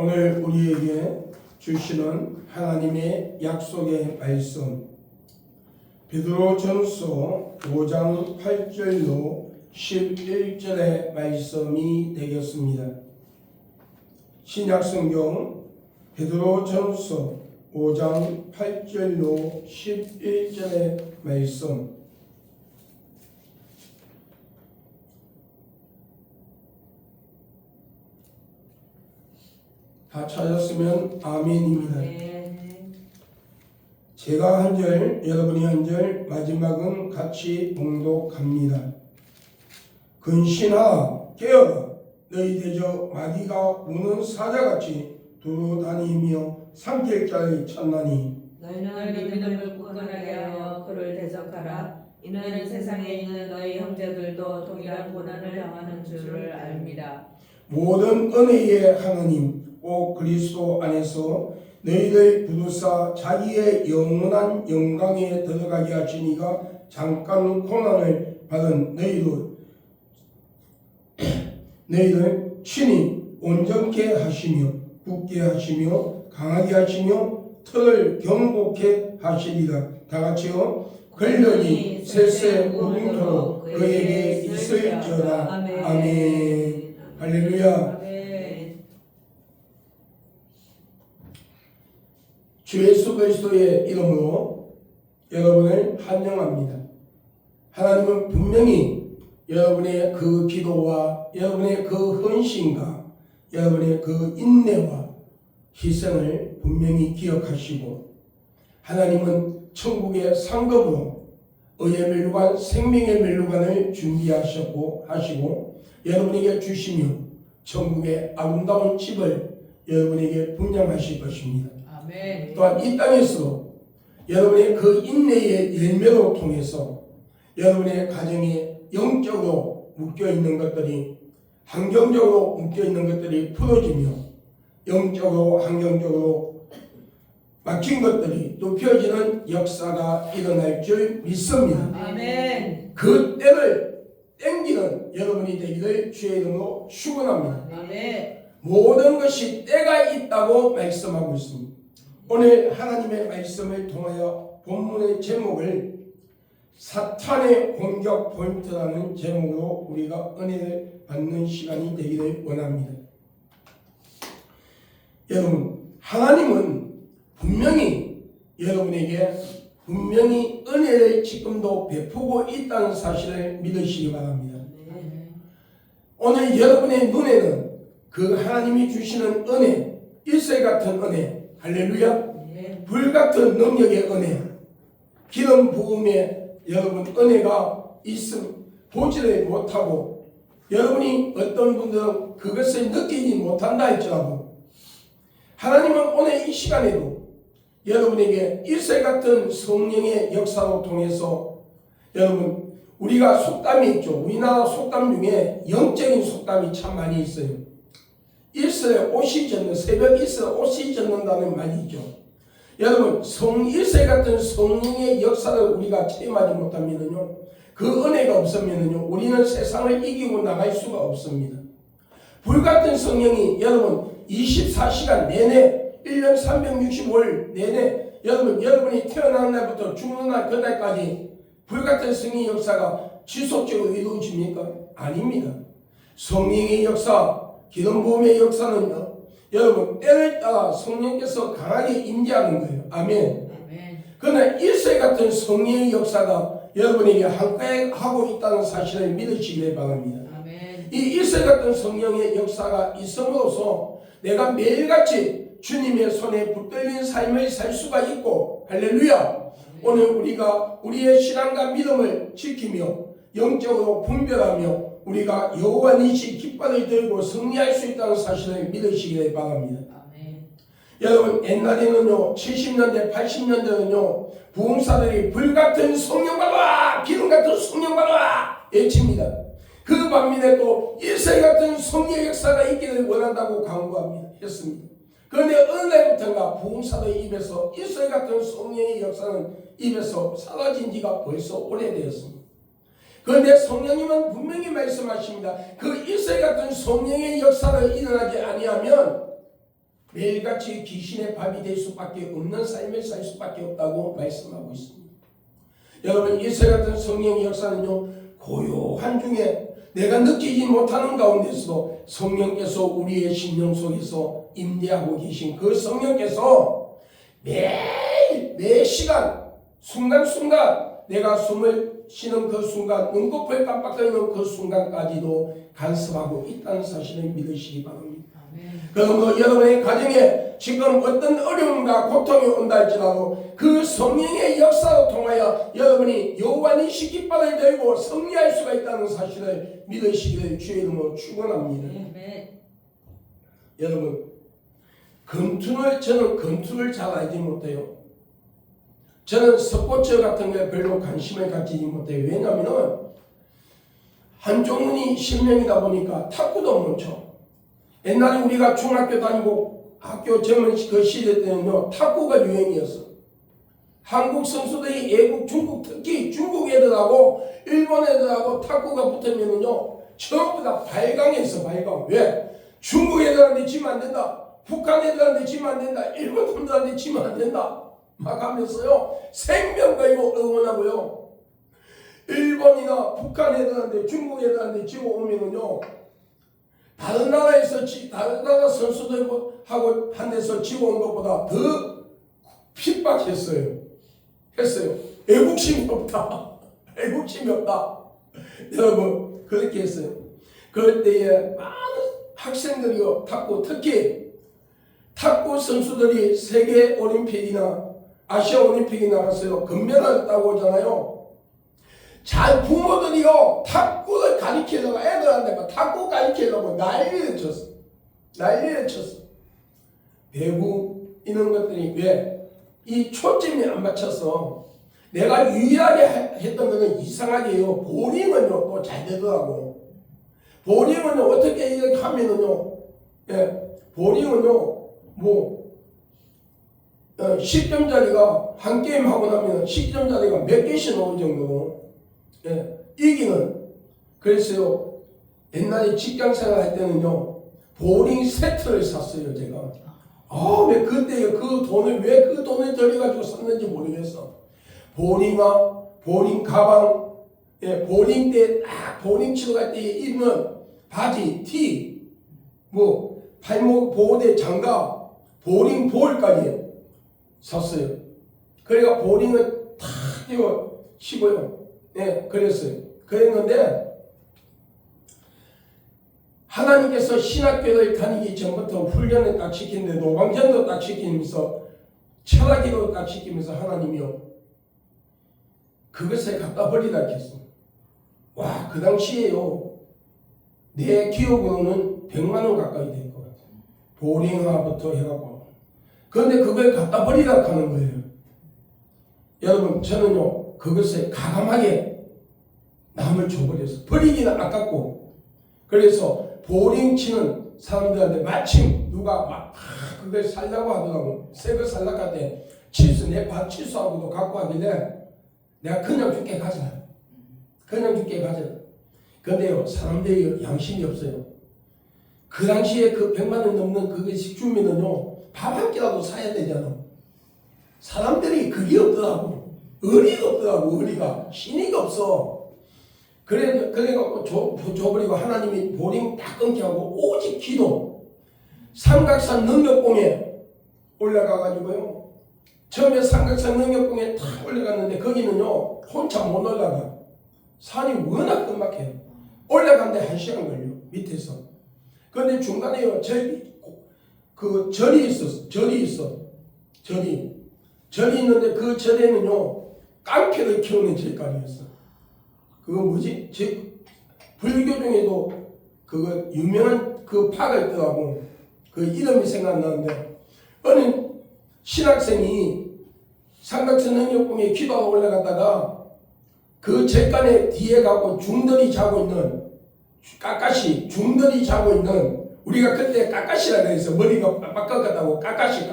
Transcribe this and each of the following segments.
오늘 우리에게 주시는 하나님의 약속의 말씀 베드로전서 5장 8절로 11절의 말씀이 되겠습니다. 신약성경 베드로전서 5장 8절로 11절의 말씀 다 찾았으면 아멘입니다. 제가 한 절, 여러분이 한 절, 마지막은 같이 봉독합니다. 근신하라, 깨어라, 너희 대적 마귀가 우는 사자같이 두루 다니며 삼킬 자를 찾나니 너희는 믿음을 굳건하게 하여 그를 대적하라. 이는 세상에 있는 너희 형제들도 동일한 고난을 당하는 줄을 압니다. 모든 은혜의 하느님 오 그리스도 안에서 너희를 부르사 자기의 영원한 영광에 들어가게 하시니가 잠깐 고난을 받은 너희를 친히 온전케 하시며 굳게 하시며 강하게 하시며 털을 경고케 하시리라. 다같이요. 권력이 셋세 무궁토록 그에게 있을지어다. 아멘. 할렐루야. 주 예수 그리스도의 이름으로 여러분을 환영합니다. 하나님은 분명히 여러분의 그 기도와 여러분의 그 헌신과 여러분의 그 인내와 희생을 분명히 기억하시고 하나님은 천국의 상급으로 의의 멸류관 생명의 멸류관을 준비하셨고 하시고 여러분에게 주시며 천국의 아름다운 집을 여러분에게 분양하실 것입니다. 아멘. 또한 이 땅에서 여러분의 그 인내의 열매로 통해서 여러분의 가정에 영적으로 묶여있는 것들이 환경적으로 묶여있는 것들이 풀어지며 영적으로 환경적으로 막힌 것들이 또 펴지는 역사가 일어날 줄 믿습니다. 아멘. 그 때를 땡기는 여러분이 되기를 주의 이름으로 축원합니다. 아멘. 모든 것이 때가 있다고 말씀하고 있습니다. 오늘 하나님의 말씀을 통하여 본문의 제목을 사탄의 공격 포인트라는 제목으로 우리가 은혜를 받는 시간이 되기를 원합니다. 여러분, 하나님은 분명히 여러분에게 분명히 은혜를 지금도 베푸고 있다는 사실을 믿으시기 바랍니다. 오늘 여러분의 눈에는 그 하나님이 주시는 은혜, 일세 같은 은혜, 할렐루야, 불같은 능력의 은혜, 기름 부음에 여러분 은혜가 있음 보지를 못하고 여러분이 어떤 분들은 그것을 느끼지 못한다 할지라도 하나님은 오늘 이 시간에도 여러분에게 일세 같은 성령의 역사로 통해서 여러분 우리가 속담이 있죠. 우리나라 속담 중에 영적인 속담이 참 많이 있어요. 일세에 옷이 젖는 새벽 일세에 옷이 젖는다는 말이 있죠. 여러분 일세 같은 성령의 역사를 우리가 체험하지 못하면요 그 은혜가 없으면요 우리는 세상을 이기고 나갈 수가 없습니다. 불같은 성령이 여러분 24시간 내내 1년 365일 내내 여러분이 태어난 날부터 죽는 날 그날까지 불같은 성령의 역사가 지속적으로 이루어집니까? 아닙니다. 성령의 역사 기름 부음의 역사는요 여러분 때를 따라 성령께서 강하게 임재하는 거예요. 아멘. 그러나 일세 같은 성령의 역사가 여러분에게 함께 하고 있다는 사실을 믿으시기를 바랍니다. 아멘. 이 일세 같은 성령의 역사가 있음으로써 내가 매일같이 주님의 손에 붙들린 삶을 살 수가 있고 할렐루야. 오늘 우리가 우리의 신앙과 믿음을 지키며 영적으로 분별하며 우리가 여호와 니시 깃발을 들고 승리할 수 있다는 사실을 믿으시기를 바랍니다. 아멘. 여러분 옛날에는요 70년대 80년대는요 부흥사들이 불같은 성령 받아 기름같은 성령 받아 외칩니다. 그 반면에 또 일세 같은 성령 역사가 있기를 원한다고 강구합니다. 했습니다. 그런데 어느 날부터인가 부흥사들의 입에서 일세 같은 성령의 역사는 입에서 사라진 지가 벌써 오래되었습니다. 그런데 성령님은 분명히 말씀하십니다. 그 일세 같은 성령의 역사를 일어나지 아니하면 매일같이 귀신의 밥이 될 수밖에 없는 삶을 살 수밖에 없다고 말씀하고 있습니다. 여러분, 이세 같은 성령의 역사는요, 고요한 중에 내가 느끼지 못하는 가운데서도 성령께서 우리의 심령 속에서 임재하고 계신 그 성령께서 매일 매 시간 순간순간 내가 숨을 쉬는 그 순간, 눈꺼풀 깜빡거리는 그 순간까지도 간섭하고 있다는 사실을 믿으시기 바랍니다. 그러므로 여러분의 가정에 지금 어떤 어려움과 고통이 온다 할지라도 그 성령의 역사로 통하여 여러분이 여호와니시 깃발을 들고 승리할 수가 있다는 사실을 믿으시기를 주의 이름으로 축원합니다. 여러분, 저는 검투를 잘 알지 못해요. 저는 스포츠 같은 거에 별로 관심을 갖지 못해요. 왜냐하면 한종훈이 실명이다 보니까 탁구도 못 쳐. 옛날에 우리가 중학교 다니고 학교 젊은 그 시대 때는요, 탁구가 유행이었어. 한국 선수들이 애국 중국, 특히 중국 애들하고 일본 애들하고 탁구가 붙으면은요, 전부 다 발광했어. 발광. 왜? 중국 애들한테 지면 안 된다. 북한 애들한테 지면 안 된다. 일본 놈들한테 지면 안 된다. 막 하면서요, 생명 걸고 응원하고요. 일본이나 북한 애들한테, 중국 애들한테 지고 오면은요, 다른 나라 선수들하고 한 데서 지고 온 것보다 더 핍박했어요. 애국심이 없다. 애국심이 없다. 여러분, 그렇게 했어요. 그럴 때에 많은 학생들이요, 특히 탁구 선수들이 세계 올림픽이나 아시아 올림픽에 나갔어요. 금메달 따고 오잖아요. 잘 부모들이요, 탁구를 가르치려고 애들한테 막 탁구 가르치려고 난리를 쳤어. 배구 이런 것들이 왜? 이 초점이 안 맞춰서 내가 유일하게 했던 거는 이상하게요. 보링은요, 또 잘 되더라고. 보링은요, 어떻게 이렇게 하면은요, 보링은요, 10점짜리가 한 게임 하고 나면 10점짜리가 몇 개씩 나올 정도로 이기는. 그래서요, 옛날에 직장 생활 할 때는요, 보링 세트를 샀어요, 제가. 왜 그때 그 돈을 들여가지고 샀는지 모르겠어. 보링화, 보링 가방, 보링 때 딱 보링 치러 갈 때 입는 바지, 티, 발목 보호대 장갑, 보링 볼까지 샀어요. 그러니까 보링을 탁 띄워 치고요. 그랬는데 하나님께서 신학교를 다니기 전부터 훈련을 딱 시키는데 노방전도 딱 시키면서 철학기도 딱 시키면서 하나님이요, 그것을 갖다 버리라 했어. 와, 그 당시에요, 내 기억으로는 100만 원 가까이 될 것 같아요. 보링화부터 해갖고. 그런데 그걸 갖다 버리라 하는 거예요. 여러분, 저는요, 그것을 가감하게 남을 줘버렸어. 버리기는 아깝고. 그래서 보링 치는 사람들한테 마침 누가 막 그걸 살라고 하더라고. 새 거 살라고 할 때 내 밭 치수하고도 갖고 하길래 내가 그냥 줄게 가자. 근데요, 사람들이 양심이 없어요. 그 당시에 그 100만 원 넘는 그것이 주면은요, 밥 한 끼라도 사야 되잖아. 사람들이 그게 없더라고. 의리가 없더라고. 의리가. 신의가 없어. 그래갖고 줘버리고 하나님이 보링 딱 끊게 하고 오직 기도. 삼각산 능력봉에 올라가가지고요, 처음에 삼각산 능력봉에 탁 올라갔는데 거기는요, 혼자 못 올라가. 산이 워낙 끔막해요. 올라가는데 1시간 걸려, 밑에서. 그런데 중간에요, 절이 있어. 절이 있는데 그 절에는요, 깡패를 키우는 절간이었어. 그거 뭐지? 불교 중에도 그거 유명한 그 파가 있더라고. 그 이름이 생각나는데, 어느 신학생이 삼각산 능력봉에 기도하고 올라갔다가 그 절간에 뒤에 가고 중들이 자고 있는 중들이 자고 있는, 우리가 그때 까까시라 그랬어. 머리가 빡빡하다고 까까시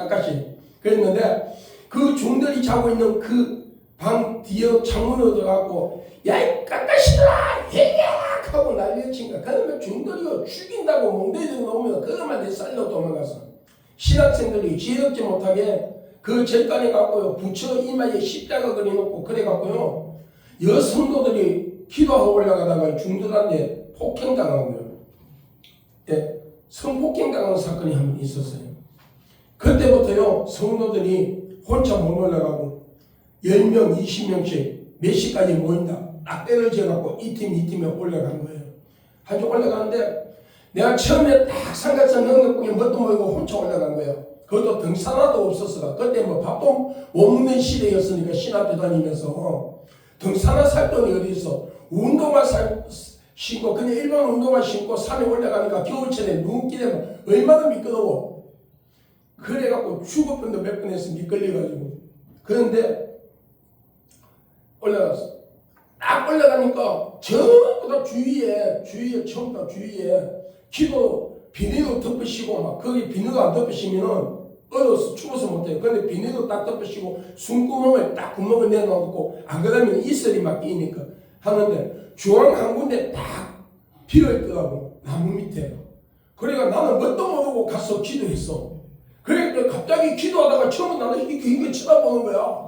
그랬는데, 그 중들이 자고 있는 그 방 뒤에 창문으로 들어가고, 야, 이 까까시들아, 대약 하고 난리를 친 거야. 그러면 중들이가 죽인다고 몽둥이들이 오면 그것만 내 살려 도망갔어. 신학생들이 지혜롭지 못하게 그 절단에 갖고요 부처 이마에 십자가 그려놓고 그래갖고요 여성도들이 기도하고 올라가다가 중들한테 폭행당하고요. 예, 성폭행당하는 사건이 한 번 있었어요. 그때부터요 성도들이 혼자 못 올라가고 10명 20명씩 몇 시까지 모인다 딱 때를 지어갖고 이 팀에 올라간 거예요. 아주 올라가는데 내가 처음에 딱 상가선 능력궁에 뭣도 모이고 혼자 올라간 거예요. 그것도 등산화도 없었어. 그때 뭐 밥도 못 먹는 시대였으니까 신학교 다니면서 등산화 살 돈이 어디 있어. 운동화 신고 그냥 일반 운동화 신고 산에 올라가니까 겨울철에 눈길에 얼마나 미끄러워. 그래갖고 죽을 뻔도 몇 번 해서 미끌려가지고. 그런데 올라갔어. 딱 올라가니까 전부 다 주위에 전부 다 주위에 기도 비닐로 덮으시고 막 거기 비닐로 안 덮으시면은 얼어서 죽어서 못해요. 근데 비닐로 딱 덮으시고 숨구멍을 딱 구멍을 내놓고 안 그러면 이슬이 막 끼니까 하는데 중앙 한 군데 딱 비어있더라고 나무 밑에. 그러니까 나는 뭣도 모르고 가서 기도했어. 그러니까 갑자기 기도하다가 처음에 나는 이게 쳐다보는 거야.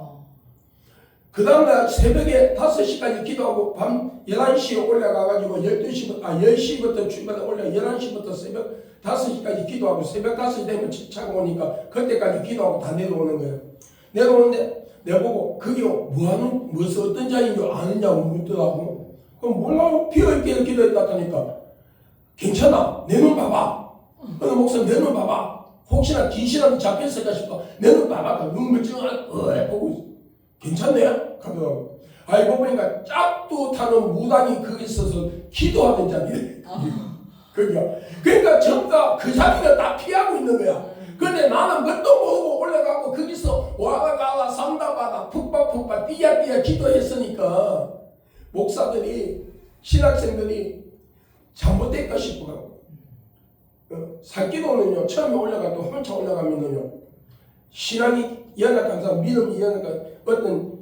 그 다음날 새벽에 5시까지 기도하고 밤 11시에 올라가가지고 10시부터 출발해 올라 11시부터 새벽 5시까지 기도하고 새벽 5시 되면 차가 오니까 그때까지 기도하고 다 내려오는 거예요. 내려오는데 내보고 그게 무슨 어떤 자리인 줄 아느냐고 묻더라고. 그럼 몰라 비어있게 기도했다 하니까 괜찮아 내 눈 봐봐. 어느 목사님 내 눈 봐봐. 혹시나 귀신한테 잡혔을까 싶어. 내 눈 봐봐. 눈을 찡하게 보고 있어. 괜찮네요? 하더라고. 알고 보니까 짝도 타는 무당이 거기 있어서 기도하는 자리래. 거기가. 그러니까 전부 다 그 자리를 다 피하고 있는 거야. 근데 나는 뭣도 모르고 올라가고 거기서 와가 상담하다 푹박푹박 삐약삐약 기도했으니까 목사들이 신학생들이 잘못될까 싶어가지고 산기도는요 처음에 올라갈 때 혼자 올라가면은요 신앙이 연약한 사람 믿음이 연약한 어떤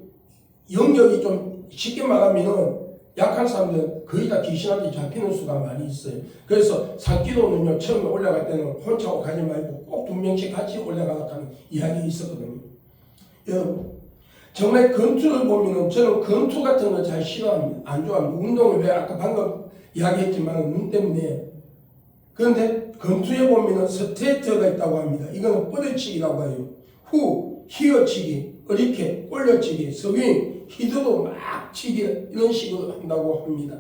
영역이 좀 쉽게 말하면은 약한 사람들은 거의 다 귀신한테 잡히는 수가 많이 있어요. 그래서 산기도는요 처음에 올라갈 때는 혼자 가지 말고 꼭 2명씩 같이 올라가라고 하는 이야기 있었거든요. 여러분 정말 권투를 보면은 저는 권투 같은 거 잘 싫어합니다. 안 좋아합니다. 운동을 왜 아까 방금 이야기했지만 눈 때문에. 그런데 권투에 보면은 스트레이트가 있다고 합니다. 이거는 뻗어치기라고 해요. 후, 휘어치기, 이렇게 올려치기, 스윙, 히드로 막 치기 이런 식으로 한다고 합니다.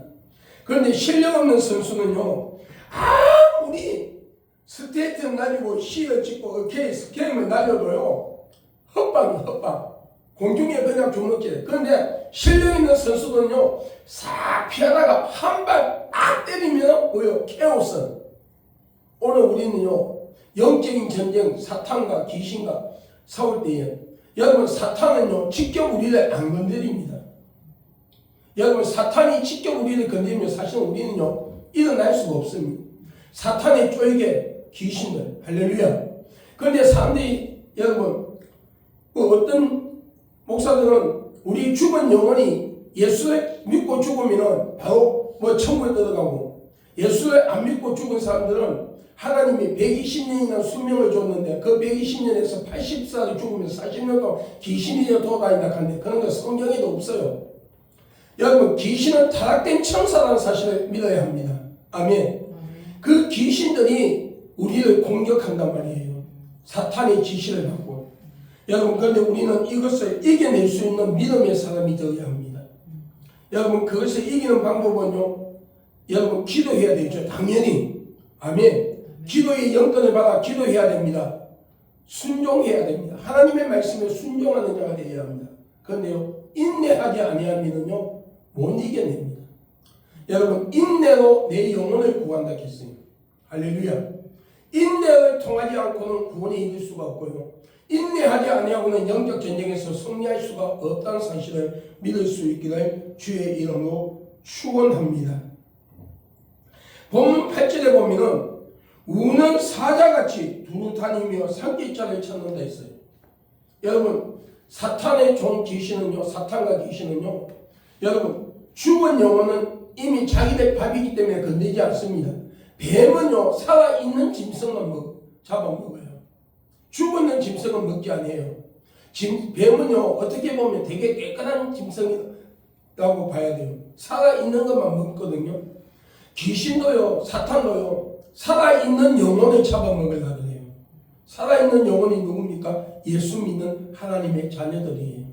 그런데 실력 없는 선수는요 아무리 스트레이트 날리고 휘어치고 이렇게 스케임을 날려도요 헛방 공중에 그냥 주먹질. 그런데 실력 있는 선수들은요 싹 피하다가 한 발 딱 때리면 뭐요 케오스. 오늘 우리는요 영적인 전쟁 사탄과 귀신과 싸울 때에 여러분 사탄은요 직접 우리를 안 건드립니다. 여러분 사탄이 직접 우리를 건드리면 사실 우리는요 일어날 수가 없습니다. 사탄의 쪼이게 귀신들 할렐루야. 그런데 사람들이 여러분 어떤 목사들은 우리 죽은 영혼이 예수를 믿고 죽으면 바로 천국에 들어가고 예수를 안 믿고 죽은 사람들은 하나님이 120년이나 수명을 줬는데 그 120년에서 80살이 죽으면 40년 동안 귀신이 돌아다닌다 하는데 그런 거 성경에도 없어요. 여러분 귀신은 타락된 천사라는 사실을 믿어야 합니다. 아멘. 그 귀신들이 우리를 공격한단 말이에요. 사탄의 지시를 받고. 여러분 그런데 우리는 이것을 이겨낼 수 있는 믿음의 사람이 되어야 합니다. 여러분 그것을 이기는 방법은요 여러분 기도해야 되죠. 당연히. 아멘. 기도의 영권을 받아 기도해야 됩니다. 순종해야 됩니다. 하나님의 말씀에 순종하는 자가 되어야 합니다. 그런데요 인내하지 아니하면요 못 이겨냅니다. 여러분 인내로 내 영혼을 구한다 했어요. 할렐루야. 인내를 통하지 않고는 구원에 이를 수가 없고요. 인내하지 아니하고는 영적 전쟁에서 승리할 수가 없다는 사실을 믿을 수 있기를 주의 이름으로 축원합니다. 본문 8절에 보면은 우는 사자같이 두루 다니며 산기자를 찾는다 했어요. 여러분 사탄의 종 귀신은요 사탄과 귀신은요 여러분 죽은 영혼은 이미 자기들 밥이기 때문에 건드리지 않습니다. 뱀은요 살아있는 짐승만 잡아먹어요. 죽었는 짐승은 먹지 아니에요. 뱀은요 어떻게 보면 되게 깨끗한 짐승이라고 봐야 돼요. 살아있는 것만 먹거든요. 귀신도요 사탄도요 살아있는 영혼을 잡아먹으려고 해요. 살아있는 영혼이 누굽니까? 예수 믿는 하나님의 자녀들이에요.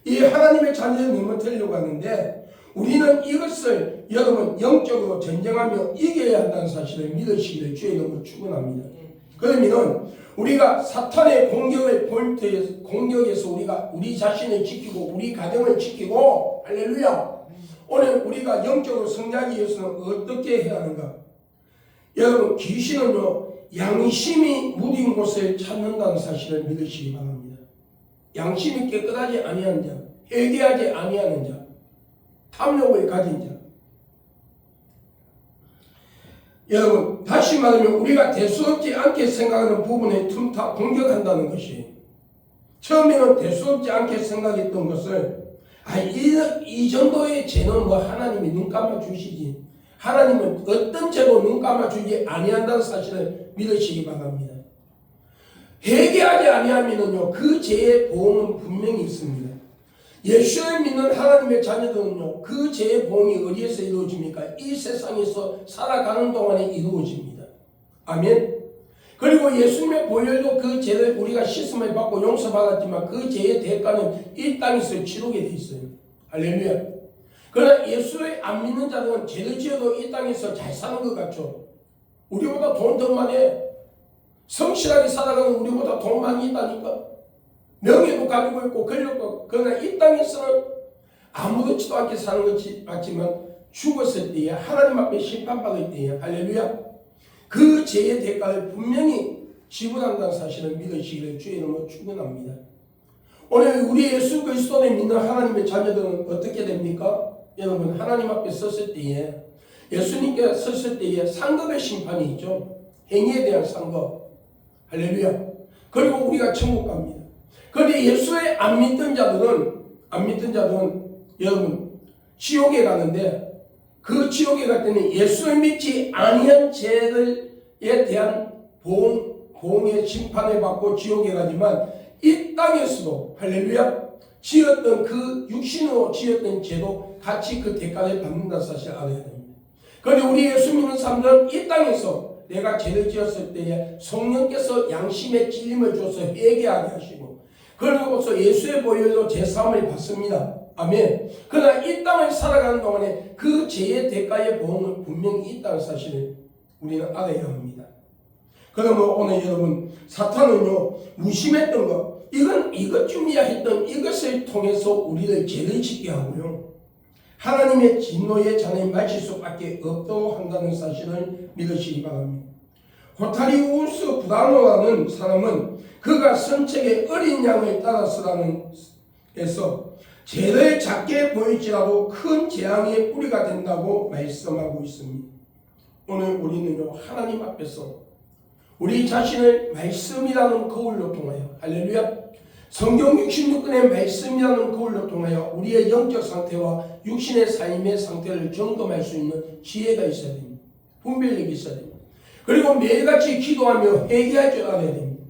이 하나님의 자녀를 넘어뜨리려고 하는데 우리는 이것을 여러분 영적으로 전쟁하며 이겨야 한다는 사실을 믿으시기를 주의 이름으로 축원합니다. 그러면 우리가 사탄의 공격에서 우리가 우리 자신을 지키고 우리 가정을 지키고 할렐루야. 오늘 우리가 영적으로 성장하기 위해서는 어떻게 해야 하는가? 여러분 귀신은요 양심이 묻은 곳을 찾는다는 사실을 믿으시기 바랍니다. 양심이 깨끗하지 아니한 자, 회개하지 아니하는 자, 탐욕을 가진 자. 여러분 다시 말하면 우리가 대수롭지 않게 생각하는 부분에 틈타 공격한다는 것이 처음에는 대수롭지 않게 생각했던 것을 이 정도의 죄는 뭐 하나님이 눈 감아 주시지 하나님은 어떤 죄도 눈 감아 주지 아니한다는 사실을 믿으시기 바랍니다. 회개하지 아니하면요 그 죄의 보응은 분명히 있습니다. 예수를 믿는 하나님의 자녀들은요 그 죄의 보응이 어디에서 이루어집니까? 이 세상에서 살아가는 동안에 이루어집니다. 아멘. 그리고 예수님의 보혈로 그 죄를 우리가 씻음을 받고 용서받았지만 그 죄의 대가는 이 땅에서 치르게 돼 있어요. 할렐루야. 그러나 예수를 안 믿는 자들은 죄를 지어도 이 땅에서 잘 사는 것 같죠. 우리보다 돈 더 많이 해. 성실하게 살아가는 우리보다 돈 많이 있다니까. 명예도 가지고 있고 권력도. 그러나 이 땅에서는 아무렇지도 않게 사는 것 같지만 죽었을 때에 하나님 앞에 심판받을 때에 할렐루야 그 죄의 대가를 분명히 지불한다는 사실을 믿으시기를 주의 이름으로 축원합니다. 오늘 우리 예수 그리스도를 믿는 하나님의 자녀들은 어떻게 됩니까? 여러분 하나님 앞에 섰을 때에 예수님께 섰을 때에 상급의 심판이 있죠. 행위에 대한 상급. 할렐루야. 그리고 우리가 천국 갑니다. 그런데 예수에 안 믿던 자들은 여러분 지옥에 가는데 그 지옥에 갈 때는 예수를 믿지 아니한 죄들에 대한 보응의 심판을 받고 지옥에 가지만 이 땅에서도 할렐루야 지었던 그 육신으로 지었던 죄도 같이 그 대가를 받는다는 사실을 알아야 됩니다. 그런데 우리 예수 믿는 사람들은 이 땅에서 내가 죄를 지었을 때에 성령께서 양심의 찔림을 줘서 회개하게 하시고 그러고서 예수의 보혈로 제사함을 받습니다. 아멘. 그러나 이 땅을 살아가는 동안에 그 죄의 대가의 보응은 분명히 있다는 사실을 우리는 알아야 합니다. 그러면 오늘 여러분 사탄은요 무심했던 것 이것쯤이야 했던 이것을 통해서 우리를 죄를 짓게 하고요 하나님의 진노의 잔에 마실 수밖에 없도록 한다는 사실을 믿으시기 바랍니다. 호타리우스 브라노라는 사람은 그가 선책의 어린 양을 따라서라는 에서 죄를 작게 보일지라도 큰 재앙의 뿌리가 된다고 말씀하고 있습니다. 오늘 우리는요 하나님 앞에서 우리 자신을 말씀이라는 거울로 통하여 할렐루야 성경 66권의 말씀이라는 거울로 통하여 우리의 영적 상태와 육신의 삶의 상태를 점검할 수 있는 지혜가 있어야 됩니다. 분별력이 있어야 됩니다. 그리고 매일같이 기도하며 회개할 줄 알아야 됩니다.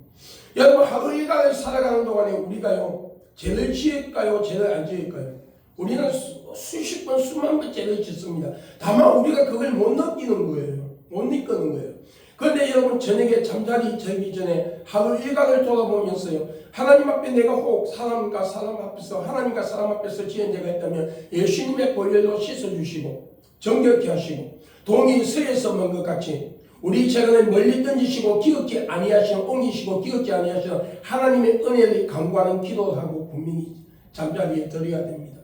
여러분 하루 일과를 살아가는 동안에 우리가요 죄를 지을까요? 죄를 안 지을까요? 우리는 수십 번 수만 번 죄를 짓습니다. 다만 우리가 그걸 못 느끼는 거예요. 못 느끼는 거예요. 그런데 여러분 저녁에 잠자리 들기 전에 하루 일과를 돌아보면서요 하나님 앞에 내가 혹 하나님과 사람 앞에서 지은 죄가 있다면 예수님의 보혈로 씻어주시고 정결케 하시고 동이 서에서 먼 것 같이 우리 죄를 멀리 던지시고 기억지 아니하시는 옮기시고 기억지 아니하시는 하나님의 은혜를 간구하는 기도를 하고 분명히 잠자리에 들어야 됩니다.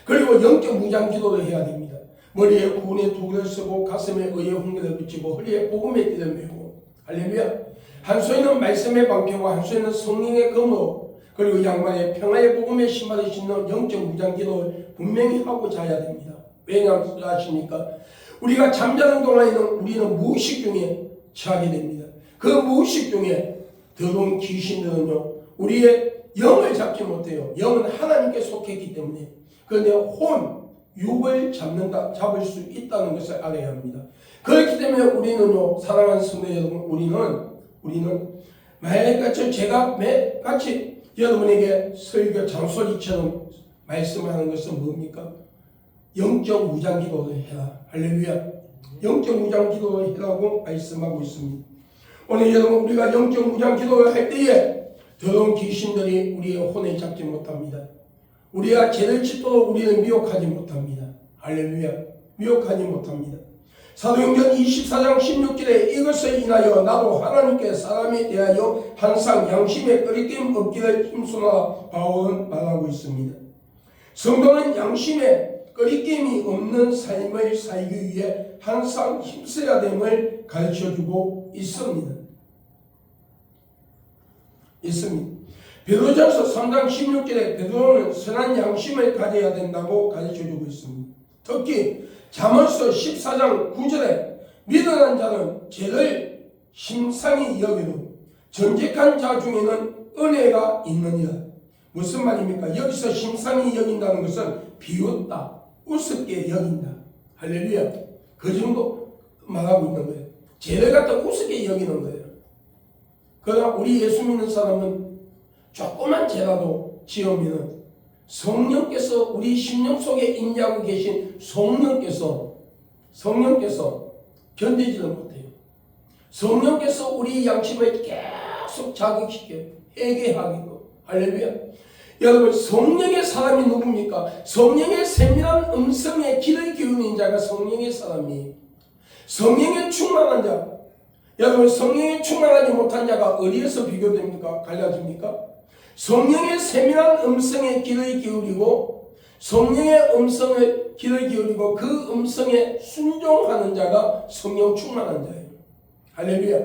그리고 영적 무장 기도를 해야 됩니다. 머리에 구원의 도구를 쓰고 가슴에 의의 홍계를 붙이고 허리에 복음의 띠를 메고 할렐루야. 한 손에는 말씀의 방패와 한 손에는 성령의 검으로 그리고 양말에 평화의 복음의 신발을 신는 영적 무장 기도를 분명히 하고 자야 됩니다. 왜냐하면 아십니까? 우리가 잠자는 동안에는 우리는 무의식 중에 처하게 됩니다. 그 무의식 중에 더러운 귀신들은요 우리의 영을 잡지 못해요. 영은 하나님께 속했기 때문에. 그런데 육을 잡을 수 있다는 것을 알아야 합니다. 그렇기 때문에 우리는요 사랑하는 성도 여러분 우리는 매일같이 제가 매일같이 여러분에게 설교 장소리처럼 말씀하는 것은 뭡니까? 영적 무장 기도를 해라. 할렐루야. 영적 무장 기도를 해라고 말씀하고 있습니다. 오늘 여러분 우리가 영적 무장 기도를 할 때에 더러운 귀신들이 우리의 혼을 잡지 못합니다. 우리가 죄를 짓도록 우리는 미혹하지 못합니다. 할렐루야. 미혹하지 못합니다. 사도행전 24장 16절에 이것을 인하여 나도 하나님께 사람에 대하여 항상 양심에 꺼리낌 없기를 힘쓰노라 바울은 말하고 있습니다. 성도는 양심에 꺼리낌이 없는 삶을 살기 위해 항상 힘써야 됨을 가르쳐주고 있습니다. 베드로전서 3장 16절에 베드로는 선한 양심을 가져야 된다고 가르쳐주고 있습니다. 특히 잠언서 14장 9절에 미련한 자는 죄를 심상히 여기도 정직한 자 중에는 은혜가 있느니라. 무슨 말입니까? 여기서 심상히 여긴다는 것은 비웃다, 우습게 여긴다. 할렐루야. 그 정도 말하고 있는 거예요. 죄를 갖다 우습게 여기는 거예요. 그러나 우리 예수 믿는 사람은 조그만 죄라도 지으면 성령께서 우리 심령 속에 임재하고 계신 성령께서 견디지를 못해요. 성령께서 우리 양심을 계속 자극시켜요. 회개하기도. 할렐루야. 여러분 성령의 사람이 누굽니까? 성령의 세밀한 음성에 귀를 기울이는 자가 성령의 사람이에요. 성령에 충만한 자. 여러분 성령에 충만하지 못한 자가 어디에서 비교됩니까? 갈라집니까? 성령의 세밀한 음성에 귀를 기울이고 성령의 음성에 귀를 기울이고 그 음성에 순종하는 자가 성령 충만한 자예요. 할렐루야.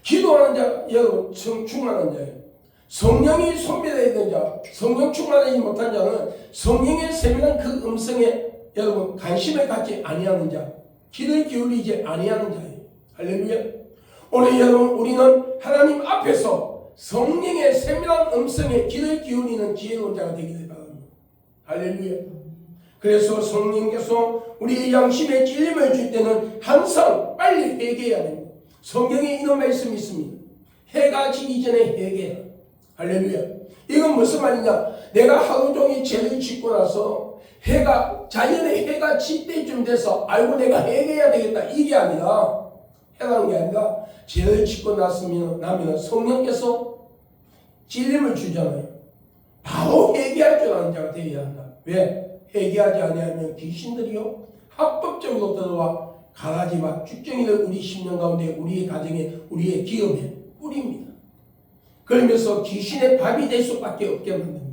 기도하는 자 여러분 충만한 자예요. 성령이 손배되어 있는 자, 성령 충만하지 못한 자는 성령의 세밀한 그 음성에 여러분 관심을 갖지 아니하는 자, 귀를 기울이지 아니하는 자예요. 할렐루야. 오늘 여러분 우리는 하나님 앞에서 성령의 세밀한 음성에 귀를 기울이는 지혜로운 자가 되기를 바랍니다. 할렐루야. 그래서 성령께서 우리의 양심에 찔림을 줄 때는 항상 빨리 회개해야 됩니다. 성경에 이런 말씀이 있습니다. 해가 지기 전에 회개해라. 할렐루야. 이건 무슨 말이냐? 내가 하루 종일 죄를 짓고 나서 자연의 해가 질 때쯤 돼서 알고 내가 회개해야 되겠다. 이게 아니라 해라는 게 아니라 죄를 짓고 나면 성령께서 찔림을 주잖아요. 바로 회개할 줄 아는 자가 되어야 한다. 왜? 회개하지 아니하면 귀신들이요 합법적으로 들어와 가라지와 쭉정이를 우리 심령 가운데 우리의 가정에 우리의 기업에 뿌립니다. 그러면서 귀신의 밥이 될 수밖에 없게 만듭니다.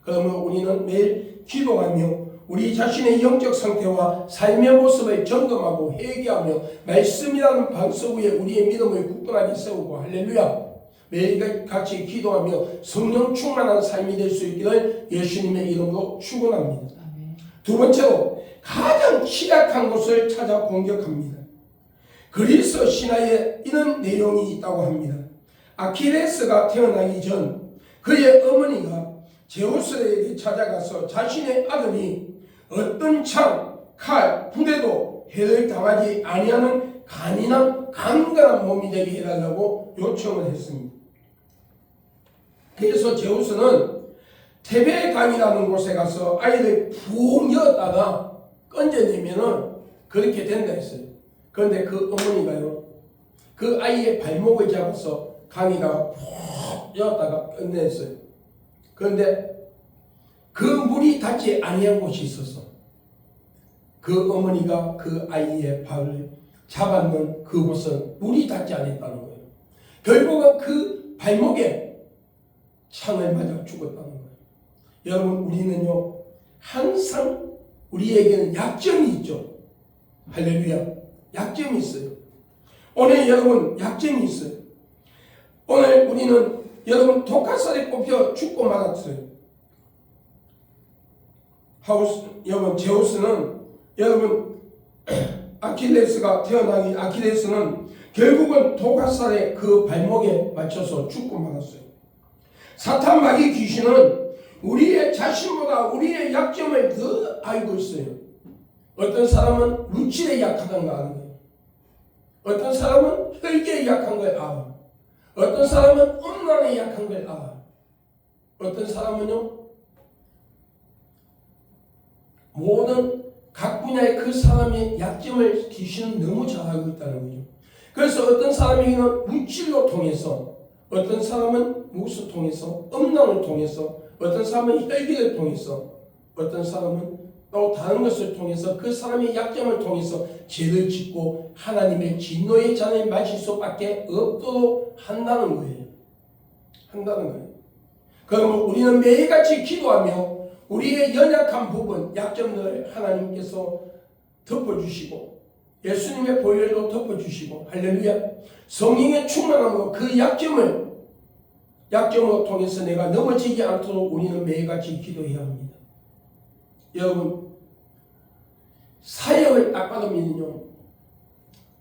그러면 우리는 매일 기도하며 우리 자신의 영적 상태와 삶의 모습을 점검하고 회개하며 말씀이라는 반석 위에 우리의 믿음을 굳건하게 세우고 할렐루야. 매일 같이 기도하며 성령 충만한 삶이 될 수 있기를 예수님의 이름으로 축원합니다. 두 번째로 가장 취약한 곳을 찾아 공격합니다. 그리스 신화에 이런 내용이 있다고 합니다. 아킬레스가 태어나기 전 그의 어머니가 제우스에게 찾아가서 자신의 아들이 어떤 창, 칼, 부대도 해를 당하지 아니하는 간인한 강건한 몸이 되게 해달라고 요청을 했습니다. 그래서 제우스는 테베강이라는 곳에 가서 아이를 푹 여었다가 건져내면은 그렇게 된다 했어요. 그런데 그 어머니가요, 그 아이의 발목을 잡아서 강에다가 푹 여었다가 끝냈어요. 그런데 그 물이 닿지 아니한 곳이 있어서 그 어머니가 그 아이의 발을 잡았는 그곳은 물이 닿지 않았다는 거예요. 결국은 그 발목에 창을 맞아 죽었다는 거예요. 여러분 우리는요 항상 우리에게는 약점이 있죠. 할렐루야. 약점이 있어요. 오늘 여러분 약점이 있어요. 오늘 우리는 여러분 독화살에 꼽혀 죽고 말았어요. 여러분 제우스는 여러분 아킬레스는 결국은 독화살에 그 발목에 맞춰서 죽고 말았어요. 사탄 마귀 귀신은 우리의 자신보다 우리의 약점을 더 알고 있어요. 어떤 사람은 물질에 약하다는 거 아는 거예요. 어떤 사람은 혈기에 약한 걸 알아. 어떤 사람은 음란에 약한 걸 알아. 어떤 사람은요, 모든 각 분야의 그 사람의 약점을 귀신은 너무 잘 알고 있다는 거죠. 그래서 어떤 사람에게는 물질로 통해서, 어떤 사람은 무엇을 통해서, 음란을 통해서, 어떤 사람은 혈기를 통해서, 어떤 사람은 또 다른 것을 통해서 그 사람의 약점을 통해서 죄를 짓고 하나님의 진노의 잔을 마실 수밖에 없도록 한다는 거예요. 한다는 거예요. 그러면 우리는 매일같이 기도하며 우리의 연약한 부분, 약점들을 하나님께서 덮어주시고 예수님의 보혈로 덮어주시고 할렐루야, 성령의 충만함으로 그 약점으로 통해서 내가 넘어지지 않도록 우리는 매일같이 기도해야 합니다. 여러분, 사역을 딱 받으면요,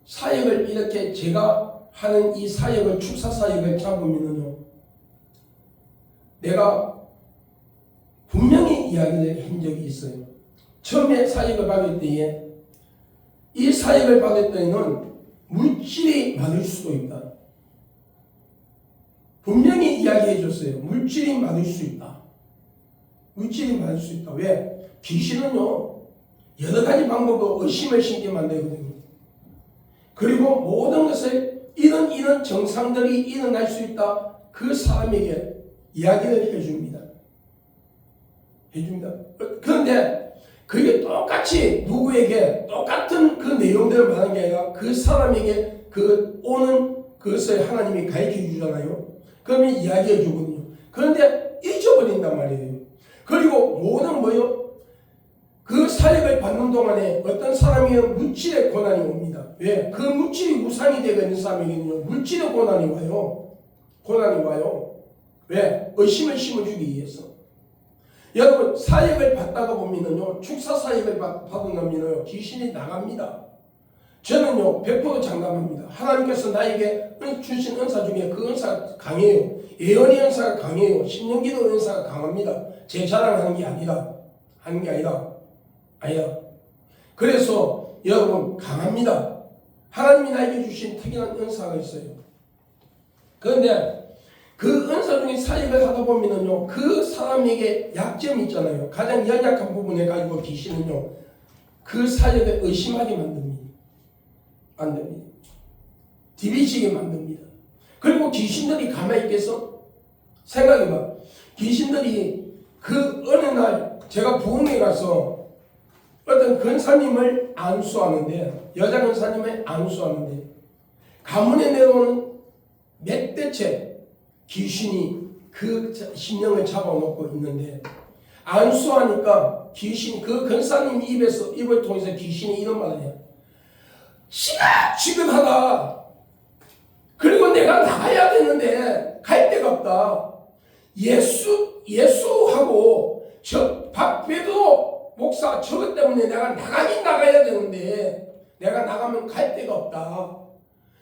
사역을 이렇게 제가 하는 이 사역을, 축사 사역을 잡으면요, 내가 분명히 이야기를 한 적이 있어요. 처음에 사역을 받을 때에, 이 사역을 받을 때에는 물질이 많을 수도 있다. 분명히 이야기해 줬어요. 물질이 많을 수 있다. 물질이 많을 수 있다. 왜? 귀신은요, 여러 가지 방법으로 의심을 심게 만들거든요. 그리고 모든 것을 이런 정상들이 일어날 수 있다. 그 사람에게 이야기를 해줍니다. 그런데 그게 똑같이 누구에게 똑같은 그 내용들을 말하는 게 아니라 그 사람에게 그 오는 그것을 하나님이 가르쳐 주잖아요. 그러면 이야기해 주거든요. 그런데 잊어버린단 말이에요. 그리고 모든 그 사역을 받는 동안에 어떤 사람에게는 물질의 고난이 옵니다. 왜? 그 물질이 우상이 되고 있는 사람에게는요, 물질의 고난이 와요. 고난이 와요. 왜? 의심을 심어주기 위해서. 여러분, 사역을 받다가 보면은요, 축사 사역을 받으면요, 귀신이 나갑니다. 저는요, 100% 장담합니다. 하나님께서 나에게 주신 은사 중에 그 은사가 강해요. 예언의 은사가 강해요. 신령기도 은사가 강합니다. 제 자랑하는 게 아니라, 아니야. 그래서 여러분, 강합니다. 하나님이 나에게 주신 특이한 은사가 있어요. 그런데 그 은사 중에 사역을 하다 보면은요, 그 사람에게 약점이 있잖아요. 가장 연약한 부분에 가지고 귀신은요, 그 사역을 의심하게 만듭니다. 안 됩니다. 디비지게 만듭니다. 그리고 귀신들이 가만히 있겠어? 생각해봐. 귀신들이 그 어느 날 제가 부흥회 가서 어떤 근사님을 안수하는데, 여자 근사님을 안수하는데, 가문에 내려오는 몇 대째 귀신이 그 심령을 잡아놓고 있는데, 안수하니까 귀신, 그 근사님 입을 통해서 귀신이 이런 말을 해요. 지긋지긋하다. 그리고 내가 나가야 되는데 갈 데가 없다. 예수하고 저 박배도 목사 저것 때문에 내가 나가긴 나가야 되는데 내가 나가면 갈 데가 없다.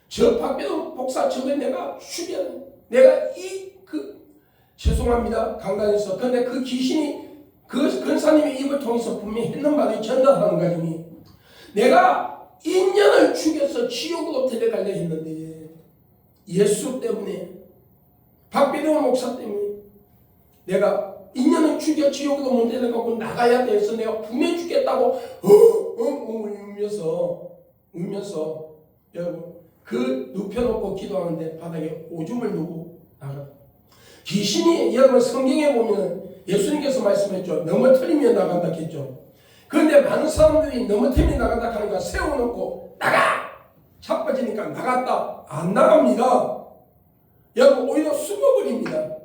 저 박배도 목사 저걸 내가 내가 죄송합니다. 강단에서. 근데 그 귀신이 그 근사님의 입을 통해서 분명히 했는 말이 전달하는 거니, 내가 인연을 죽여서 지옥으로 데려가려 했는데 예수 때문에, 박배동 목사 때문에 내가 인연을 죽여 지옥으로 못 데려가고 나가야 돼서 내가 분해 죽겠다고 울면서 여러분, 그 눕혀놓고 기도하는데 바닥에 오줌을 누고 나가. 귀신이, 여러분 성경에 보면 예수님께서 말씀했죠. 넘어뜨리며 나간다 했죠. 그런데 많은 사람들이 넘어뜨리며 나간다 하니까 세워놓고 나가! 자빠지니까 나갔다. 안 나갑니다. 여러분, 오히려 숨어버립니다.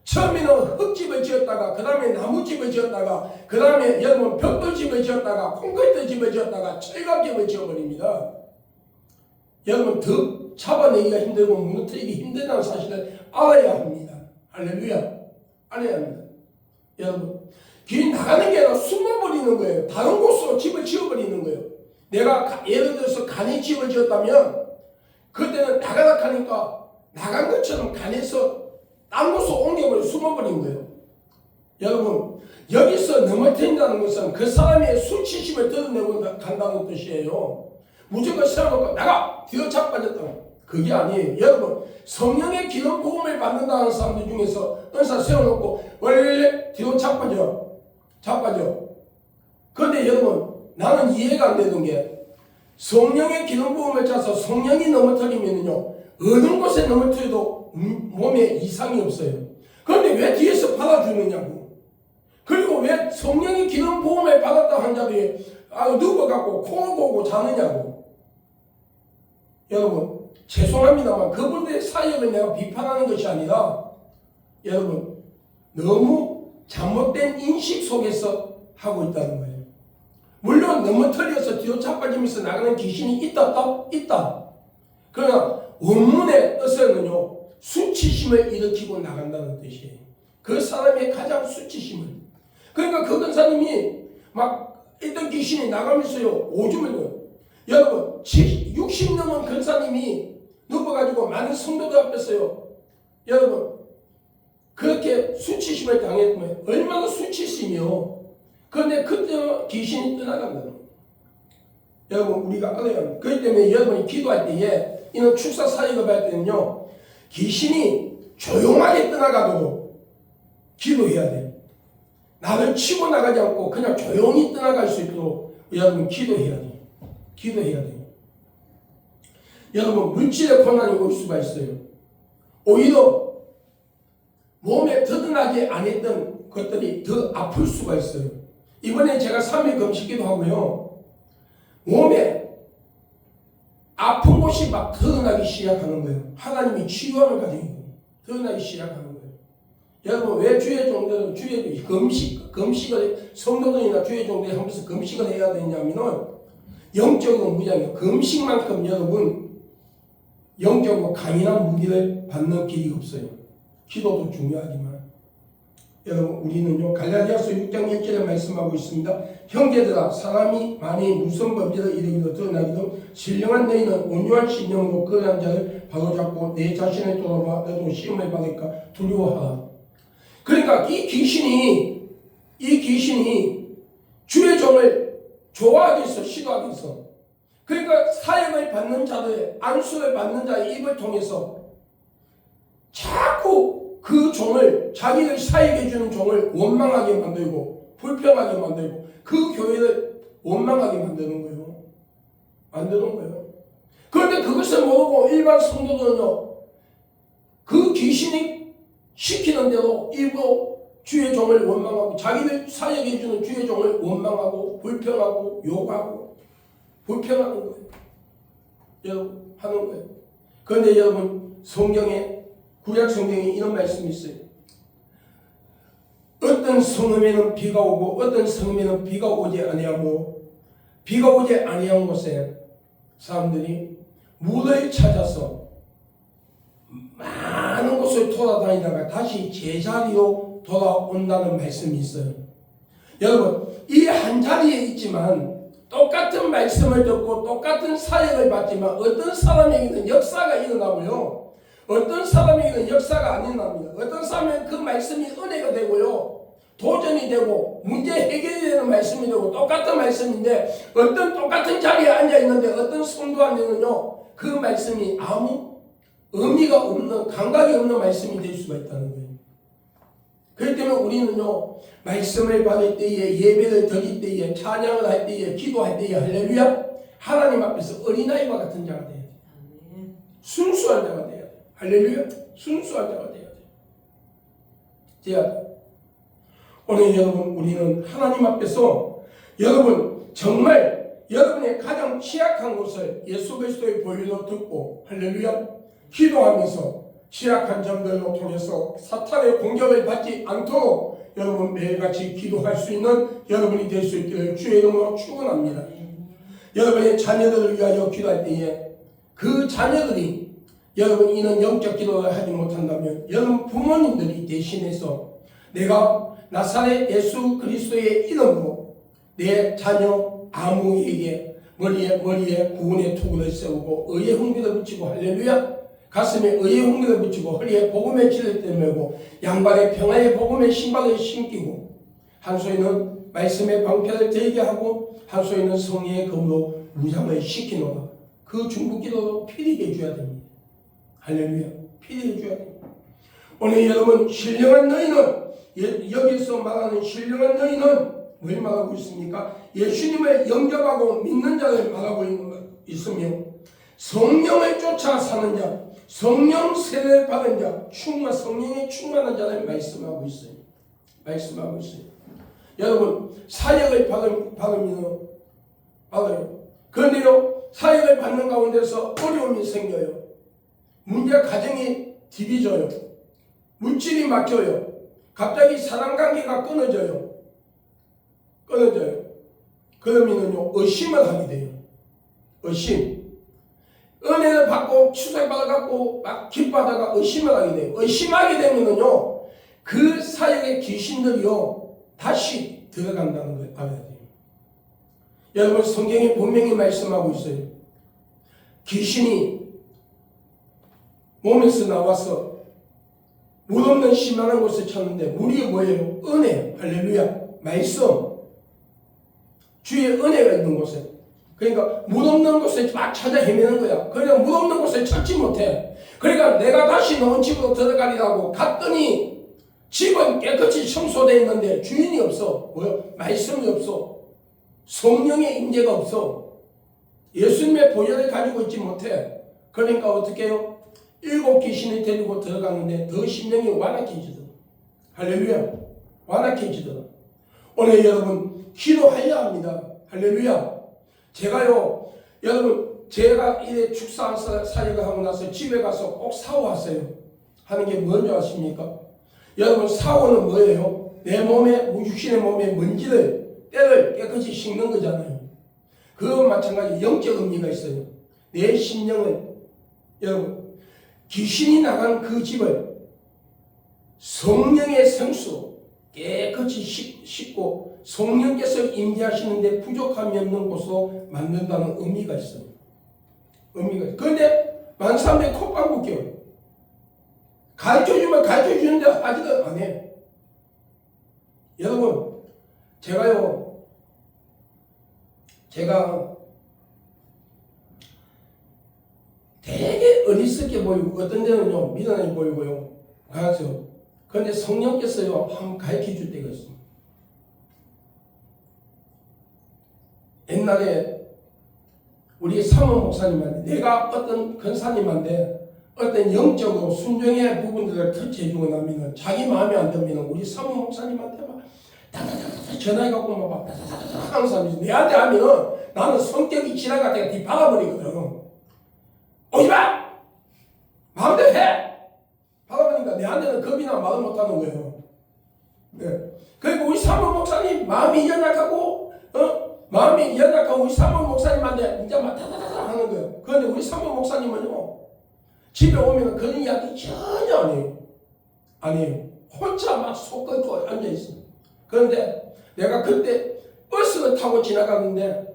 처음에는 흙집을 지었다가, 그 다음에 나무집을 지었다가, 그 다음에 여러분 벽돌집을 지었다가, 콘크리트 집을 지었다가, 철갑집을 지어버립니다. 여러분, 더 잡아내기가 힘들고 무너뜨리기 힘들다는 사실을 알아야 합니다. 할렐루야. 알아야 합니다. 여러분, 길 나가는 게 아니라 숨어버리는 거예요. 다른 곳으로 집을 지어버리는 거예요. 내가 예를 들어서 간에 집을 지었다면 그때는 나가라 하니까 나간 것처럼 간에서 딴 곳으로 옮겨버려 숨어버린 거예요. 여러분, 여기서 넘어뜨린다는 것은 그 사람의 수치심을 드러내고 간다는 뜻이에요. 무조건 세워놓고 나가! 뒤로 자빠졌다. 그게 아니에요. 여러분, 성령의 기름 부음을 받는다는 사람들 중에서 은사 세워놓고 원래 뒤로 자빠져. 그런데 여러분, 나는 이해가 안 되는 게 성령의 기름 부음을 짜서 성령이 넘어뜨리면요, 어느 곳에 넘어뜨려도 몸에 이상이 없어요. 그런데 왜 뒤에서 받아주느냐고. 그리고 왜 성령의 기름 부음을 받았다 한 자들이 누워갖고 코 고고 자느냐고. 여러분, 죄송합니다만 그분들의 사역을 내가 비판하는 것이 아니라 여러분, 너무 잘못된 인식 속에서 하고 있다는 거예요. 물론 넘어뜨려서 뒤로 자빠지면서 나가는 귀신이 있다. 그러나 원문의 뜻에는요, 수치심을 일으키고 나간다는 뜻이에요. 그 사람의 가장 수치심을. 그러니까 그 근사님이 막 있던 귀신이 나가면서요, 오줌을요. 여러분, 60 넘은 근사님이 누워가지고 많은 성도들 앞에서요, 여러분, 그렇게 수치심을 당했으면 얼마나 수치심이요. 그런데 그때 귀신이 떠나간다는 거예요. 여러분, 우리가 알아야 합니다. 그렇기 때문에 여러분이 기도할 때에 이런 축사 사역을 할 때는요, 귀신이 조용하게 떠나가도 기도해야 돼요. 나를 치고 나가지 않고 그냥 조용히 떠나갈 수 있도록 여러분 기도해야 돼요. 여러분, 물질의 고난이 올 수가 있어요. 오히려 몸에 드러나지 않았던 것들이 더 아플 수가 있어요. 이번에 제가 3일 금식기도 하고요, 몸에 아픈 곳이 막 드러나기 시작하는 거예요. 하나님이 치유함을 가지고 드러나기 시작하는 거예요. 여러분, 왜 주의 종들은 금식을 성도들이나 주의 종들이 하면서 금식을 해야 되냐면은 영적으로 무장해요. 금식만큼 여러분 영적으로 강인한 무기를 받는 길이 없어요. 기도도 중요하지만 여러분, 우리는요, 갈라디아서 6장 1절에 말씀하고 있습니다. 형제들아, 사람이 만일 무슨 범죄를 이르기도 드러나기도 신령한 너희는 온유한 신령으로 그러한 자를 바로잡고 내 자신을 돌아봐 너도 시험을 받을까 두려워하라. 그러니까 이 귀신이 주의 종을 좋아하기 위해서, 시도하기 위해서, 그러니까 사역을 받는 자들, 안수를 받는 자의 입을 통해서 자꾸 그 종을, 자기를 사역해주는 종을 원망하게 만들고 불평하게 만들고 그 교회를 원망하게 만드는 거예요. 그런데 그것을 모르고 일반 성도들은요, 그 귀신이 시키는 대로 입으로 주의 종을 원망하고 자기를 사역해주는 주의 종을 원망하고 불평하고 욕하고 불평하는 거예요. 여러분, 하는 거예요. 그런데 여러분, 구약 성경에 이런 말씀이 있어요. 어떤 성읍에는 비가 오고 어떤 성읍에는 비가 오지 아니하고 비가 오지 아니한 곳에 사람들이 물을 찾아서 많은 곳을 돌아다니다가 다시 제자리로 돌아온다는 말씀이 있어요. 여러분, 이 한 자리에 있지만 똑같은 말씀을 듣고 똑같은 사역을 받지만 어떤 사람에게는 역사가 일어나고요, 어떤 사람에게는 역사가 안 일어납니다. 어떤 사람은 그 말씀이 은혜가 되고요, 도전이 되고 문제 해결이 되는 말씀이 되고 똑같은 말씀인데 어떤 똑같은 자리에 앉아있는데 어떤 성도한테는요, 그 말씀이 아무 의미가 없는, 감각이 없는 말씀이 될 수가 있다는 거예요. 그렇기 때문에 우리는요, 말씀을 받을 때에, 예배를 드릴 때에, 찬양을 할 때에, 기도할 때에, 할렐루야, 하나님 앞에서 어린아이와 같은 자가 돼야 돼. 순수한 자가 돼야 돼. 할렐루야, 순수한 자가 돼야 돼. 오늘 여러분, 우리는 하나님 앞에서 여러분 정말 여러분의 가장 취약한 것을 예수 그리스도의 보혈로 듣고 할렐루야 기도하면서 취약한 점들로 통해서 사탄의 공격을 받지 않도록 여러분 매일같이 기도할 수 있는 여러분이 될 수 있기를 주의 이름으로 축원합니다. 여러분의 자녀들을 위하여 기도할 때에 그 자녀들이 여러분 이는 영적 기도를 하지 못한다면 여러분 부모님들이 대신해서 내가 나사렛 예수 그리스도의 이름으로 내 자녀 아무에게 머리에 구원의 투구를 세우고 의의 홍미를 붙이고 할렐루야 가슴에 의의 홍미를 붙이고 허리에 복음의 지렛대를 메고 양발에 평화의 복음의 신발을 신기고 한 소에는 말씀의 방패를 들게 하고 한 소에는 성령의 검으로 무장을 시키노라. 그 중보기도로 필히 해줘야 됩니다. 할렐루야. 필요해 줘야 돼. 오늘 여러분 신령한 너희는 여기서 말하는 신령한 너희는 뭘 말하고 있습니까? 예수님을 영접하고 믿는 자를 말하고 있으며 성령을 쫓아 사는 자, 성령 세례를 받은 자, 성령에 충만한 자를 말씀하고 있어요. 말씀하고 있어요. 여러분 사역을 받으면 받아요. 그런데요 사역을 받는 가운데서 어려움이 생겨요. 문제 가정이 디비져요. 물질이 막혀요. 갑자기 사랑관계가 끊어져요. 그러면요 의심을 하게 돼요. 의심. 은혜를 받고 추수받아갖고 막 기뻐하다가 의심을 하게 돼요. 의심하게 되면요 그 사역의 귀신들이요 다시 들어간다는 걸 알아야 돼요. 여러분 성경에 분명히 말씀하고 있어요. 귀신이 몸에서 나와서 물 없는 심란한 곳에 쳤는데 물이 뭐예요? 은혜. 할렐루야. 말씀. 주의 은혜가 있는 곳에. 그러니까 물 없는 곳에 막 찾아 헤매는 거야. 그러니까 물 없는 곳에 찾지 못해. 그러니까 내가 다시 너온 집으로 들어가리라고 갔더니 집은 깨끗이 청소되어 있는데 주인이 없어. 뭐요? 말씀이 없어. 성령의 임재가 없어. 예수님의 보혈을 가지고 있지 못해. 그러니까 어떻게 해요? 7 귀신을 데리고 들어가는데 더 심령이 완악해지더라. 할렐루야. 완악해지더라. 오늘 여러분 기도해야 합니다. 할렐루야. 제가요 여러분 제가 이래 축사 사역을 하고 나서 집에 가서 꼭 사오하세요. 하는 게 뭔지 아십니까? 여러분 사오는 뭐예요? 내 몸에 육신의 몸에 먼지를 때를 깨끗이 씻는 거잖아요. 그와 마찬가지 영적 의미가 있어요. 내 심령을 여러분 귀신이 나간 그 집을 성령의 성수로 깨끗이 씻고 성령께서 임재하시는데 부족함이 없는 곳으로 만든다는 의미가 있어요. 의미가 있어요. 그런데 많은 사람들이 콧방 묶여요. 가르쳐주면 가르쳐주는데 아직은 안 해. 여러분 제가 되게 어리석게 보이고 어떤 데는요 미련해 보이고요 그래서 그런데 성령께서요 한번 가르쳐 줄 때가 있습니다. 옛날에 우리 사모 목사님한테 내가 어떤 권사님한테 어떤 영적으로 순종의 부분들을 터치해주고 나면 자기 마음에 안 들면 우리 사모 목사님한테 막 다다다다 전화해갖고 막 다다다다 하는 사람이 있어. 내한테 하면은 나는 성격이 지나갈 때가 뒤 박아버리거든. 오지마! 마음대로 해! 박아버리니까 내한테는 겁이나 말을 못하는 거예요. 네. 그리고 우리 사모 목사님 마음이 연약하고 우리 사모 목사님한테 이제 막 다다다다 하는 거예요. 그런데 우리 사모 목사님은요 집에 오면 그런 이야기 전혀 안 해요. 아니에요. 혼자 막 속 끓고 앉아있어. 그런데 내가 그때 버스를 타고 지나가는데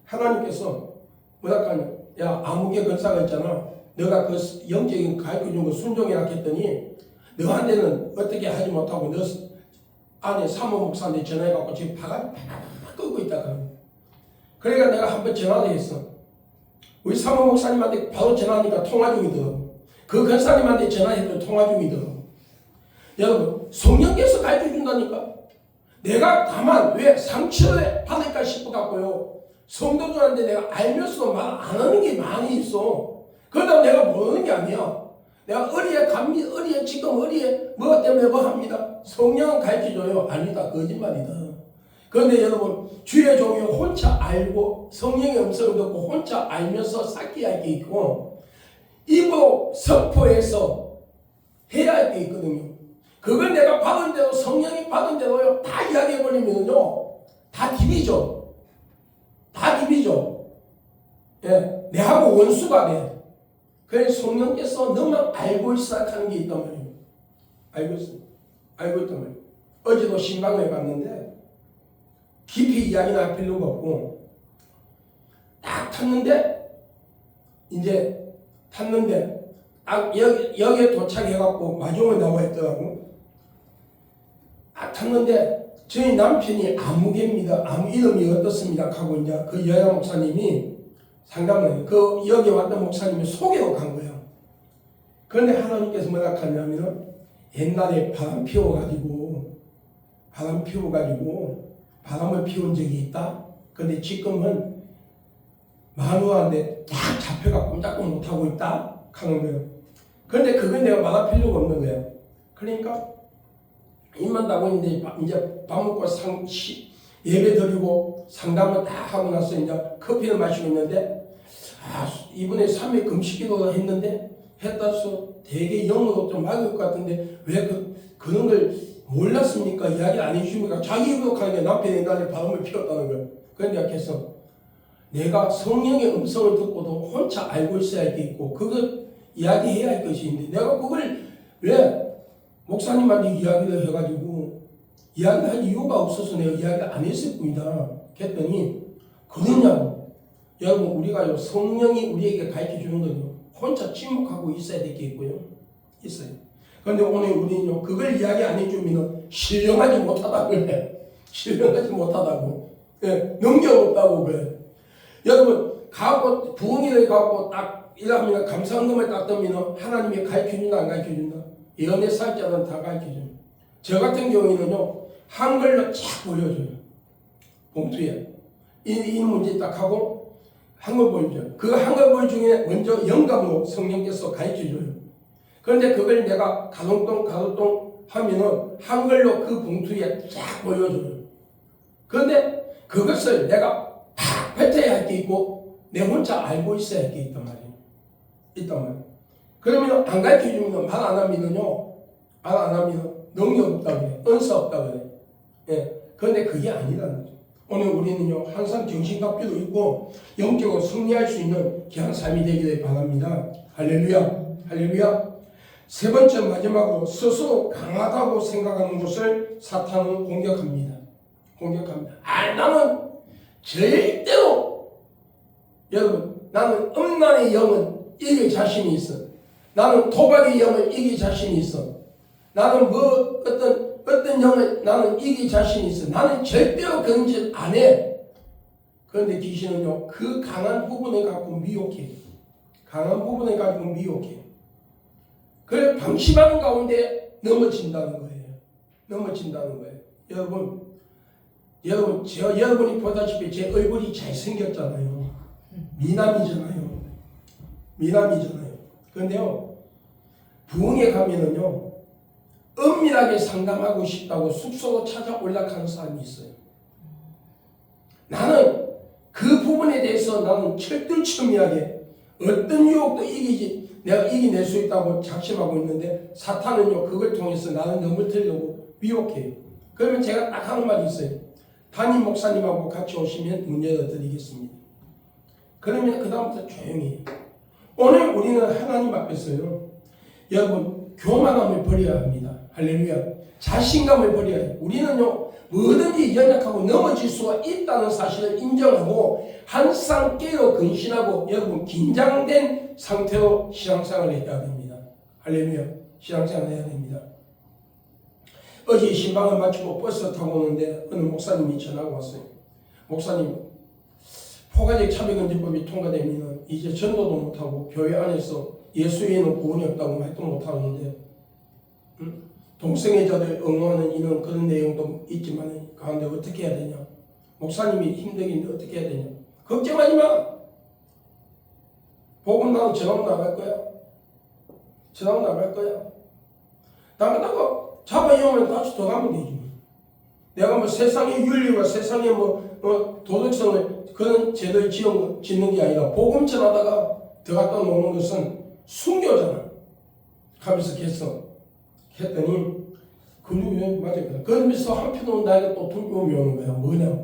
하나님께서 뭐라 하냐, 야 아무개 권사가 있잖아. 너가 그 영적인 가르쳐준 거 순종해라 했더니 너한테는 어떻게 하지 못하고 너 안에 사모 목사한테 전화해갖고 지금 파가 끄고 있다가 그러니까 내가 한번 전화를 했어. 우리 사모 목사님한테 바로 전화하니까 통화 중이더라고. 그 권사님한테 전화해도 통화 중이더라고. 여러분 성령께서 가르쳐준다니까. 내가 다만 왜 상처를 받을까 싶어갖고요 성도들한테 내가 알면서도 말 안 하는 게 많이 있어. 그러다 내가 모르는 게 아니야. 내가 어리에 뭐 때문에 뭐 합니다. 성령은 가르쳐줘요. 아니다. 거짓말이다. 그런데 여러분 주의 종이 혼자 알고 성령의 음성을 듣고 혼자 알면서 쌓기 할 게 있고 입으로 선포해서 해야 할 게 있거든요. 그걸 내가 받은 대로 성령이 받은 대로요 다 이야기해버리면요 다 디비죠. 예, 내하고 원수가 돼. 그래서 성령께서 너만 알고 시작하는 게 있단 말이에요. 알고 있단 말이에요. 어제도 신방을 갔는데 깊이 이야기는 할 필요가 없고 딱 탔는데 딱 여기에 도착해갖고 마중을 나와 있더라고. 딱 탔는데 저희 남편이 아무개입니다. 아무 이름이 어떻습니다 하고 이제 그 여자 목사님이 상담을 그 여기 왔던 목사님이 소개로 간 거예요. 그런데 하나님께서 뭐라 하냐면은 옛날에 바람을 피워가지고 바람을 피운 적이 있다. 근데 지금은 마누아한테 딱 잡혀가 꼼짝도 못하고 있다 하는 거예요. 그런데 그건 내가 말할 필요가 없는 거예요. 그러니까 입만 닫고 이제 밥 먹고 예배 드리고 상담을 다 하고 나서 이제 커피를 마시고 있는데 이번에 3일 금식기도 했다서 되게 영어도 좀 막을 것 같은데 왜 그런 걸 몰랐습니까? 이야기 안 해주십니까? 자기 입으로 가는 게 남편이 옛날에 바람을 피웠다는 거예요. 그런데 그래서 내가 성령의 음성을 듣고도 혼자 알고 있어야 할 게 있고 그걸 이야기해야 할 것이 있는데 내가 그걸 왜 목사님한테 이야기를 해가지고 이야기할 이유가 없어서 내가 이야기를 안 했을 뿐이다. 그랬더니 그러냐고. 여러분 우리가 성령이 우리에게 가르쳐 주는 거요. 혼자 침묵하고 있어야 될 게 있고요. 있어요. 그런데 오늘 우리는 그걸 이야기 안 해주면 신령하지 못하다고 그래. 신령하지 못하다고. 예, 능력 없다고 그래. 여러분 갖고 부흥이를 갖고 딱 이러면 감사한금을 딱 뜨면 하나님이 가르쳐준다 안 가르쳐준다? 예언의 살자는 다 가르쳐줘요. 저 같은 경우에는요 한글로 쫙 보여줘요. 봉투에 이 문제 딱 하고 한글 보여줘요. 그 한글 보여 중에 먼저 영감으로 성령께서 가르쳐줘요. 그런데 그걸 내가 가동동 하면은 한글로 그 봉투에 쫙 보여줘요. 그런데 그것을 내가 팍 뱉어야 할 게 있고 내 혼자 알고 있어야 할 게 있단 말이에요. 그러면 안 가르쳐주면 말 안 하면은요 말 안 하면 능력 없다고 그래. 은사 없다고 그래. 예. 그런데 그게 아니라는 거죠. 오늘 우리는요 항상 정신갑주도 있고 영적으로 승리할 수 있는 귀한 삶이 되기를 바랍니다. 할렐루야. 할렐루야. 세 번째 마지막으로 스스로 강하다고 생각하는 것을 사탄은 공격합니다. 나는 절대로 여러분 나는 음란의 영은 이길 자신이 있어. 나는 도박의 영을 이길 자신이 있어. 나는 어떤 영을 나는 이길 자신이 있어. 나는 절대로 그런 짓 안 해. 그런데 귀신은요 그 강한 부분을 갖고 미혹해. 그래 방심하는 가운데 넘어진다는 거예요. 여러분이 보다시피 제 얼굴이 잘생겼잖아요. 미남이잖아요. 그런데요 부흥에 가면은요 은밀하게 상담하고 싶다고 숙소로 찾아 올라가는 사람이 있어요. 나는 그 부분에 대해서 나는 철두철미하게 어떤 유혹도 내가 이겨낼 수 있다고 작심하고 있는데 사탄은요 그걸 통해서 나를 넘어뜨리려고 미혹해요. 그러면 제가 딱 하는 말이 있어요. 담임 목사님하고 같이 오시면 문 열어드리겠습니다. 그러면 그 다음부터 조용히 해요. 오늘 우리는 하나님 앞에서요 여러분 교만함을 버려야 합니다. 할렐루야. 자신감을 버려야 해요. 우리는요 뭐든지 연약하고 넘어질 수가 있다는 사실을 인정하고 항상 깨어 근신하고 여러분 긴장된 상태로 신앙생활을 해야 됩니다. 할렐루야. 신앙생활을 해야 됩니다. 어제 신방을 마치고 버스 타고 오는데 어느 목사님이 전화가 왔어요. 목사님 포괄적 차별금지법이 통과되면 이제 전도도 못하고 교회 안에서 예수 외에는 구원이 없다고 말도 못하는데 동성애자들 응원하는 이런 그런 내용도 있지만 가운데 어떻게 해야 되냐. 목사님이 힘들겠는데 어떻게 해야 되냐. 걱정하지 마. 복음 나는 전학 나갈 거야. 나가다가 잡아이오면 다시 더 가면 되지. 내가 뭐 세상의 윤리와 세상의 도덕성을 그런 제도를 짓는 게 아니라 복음 전하다가 들어갔다 놓는 것은 순교잖아. 하면서 했더니 그게 맞았거든. 그러면서 한편으로 나에게 또 두려움이 오는 거야. 뭐냐?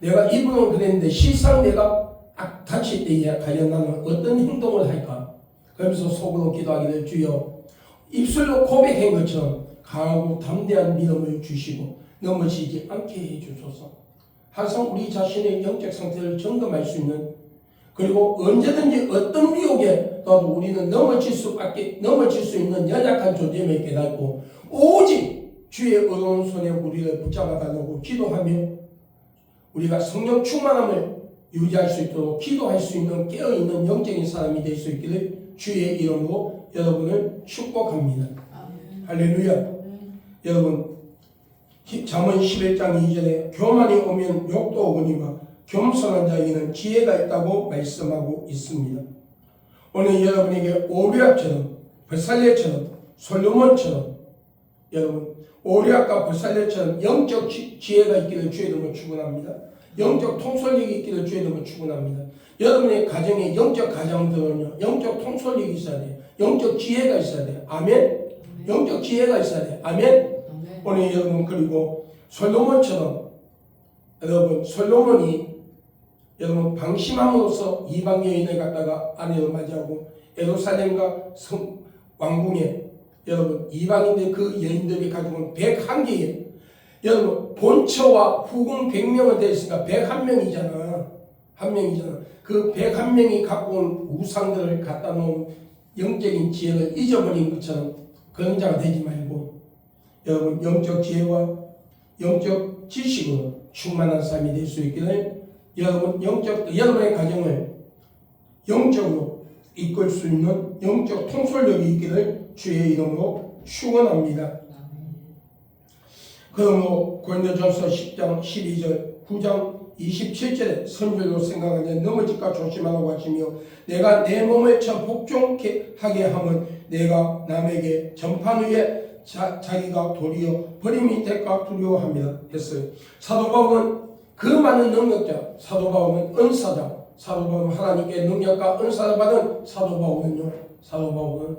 내가 이분은 그랬는데 실상 내가 딱 다칠 때에 과연 나는 어떤 행동을 할까? 그러면서 속으로 기도하기를 주여 입술로 고백한 것처럼 강하고 담대한 믿음을 주시고 넘어지지 않게 해주소서. 항상 우리 자신의 영적 상태를 점검할 수 있는 그리고 언제든지 어떤 미혹에 나도 우리는 넘어질 수 있는 연약한 존재임을 깨닫고 오직 주의 의로운 손에 우리를 붙잡아 달라고 기도하며 우리가 성령 충만함을 유지할 수 있도록 기도할 수 있는 깨어있는 영적인 사람이 될 수 있기를 주의 이름으로 여러분을 축복합니다. 할렐루야. 여러분 잠언 11장 2절에 교만이 오면 욕도 오거니와 겸손한 자에게는 지혜가 있다고 말씀하고 있습니다. 오늘 여러분에게 오르락처럼 베살레처럼 솔로몬처럼 여러분 오르락과 베살레처럼 영적 지혜가 있기를 주의 이름으로 축원합니다. 영적 통솔력이 있기를 주의 이름으로 축원합니다. 여러분의 가정에 영적 가정들은요 영적 통솔력이 있어야 돼요. 영적 지혜가 있어야 돼요. 아멘. 영적 지혜가 있어야 돼요. 아멘. 오늘 여러분 그리고 솔로몬처럼 여러분 솔로몬이 여러분 방심함으로써 이방 여인을 갖다가 아내로 맞이하고 예루살렘과 왕궁에 여러분 이방인들 그 여인들이 가지고 온 101개의 여러분 본처와 후궁 100명은 되었으니까 101명이잖아. 한 명이잖아. 그 101명이 갖고 온 우상들을 갖다 놓은 영적인 지혜를 잊어버린 것처럼 그런 자가 되지 말고 여러분 영적 지혜와 영적 지식으로 충만한 삶이 될 수 있기를 여러분의 가정을 영적으로 이끌 수 있는 영적 통솔력이 있기를 주의 이름으로 축원합니다. 그러므로 고린도전서 10장 12절 9장 27절에 선별로 생각하되 넘어질까 조심하라고 하시며 내가 내 몸을 참 복종하게 함은 내가 남에게 전판 후에 자기가 도리어 버림이 될까 두려워합니다 했어요. 사도 바울은 그 많은 능력자, 사도 바울은 은사자, 사도 바울은 하나님께 능력과 은사를 받은 사도 바울은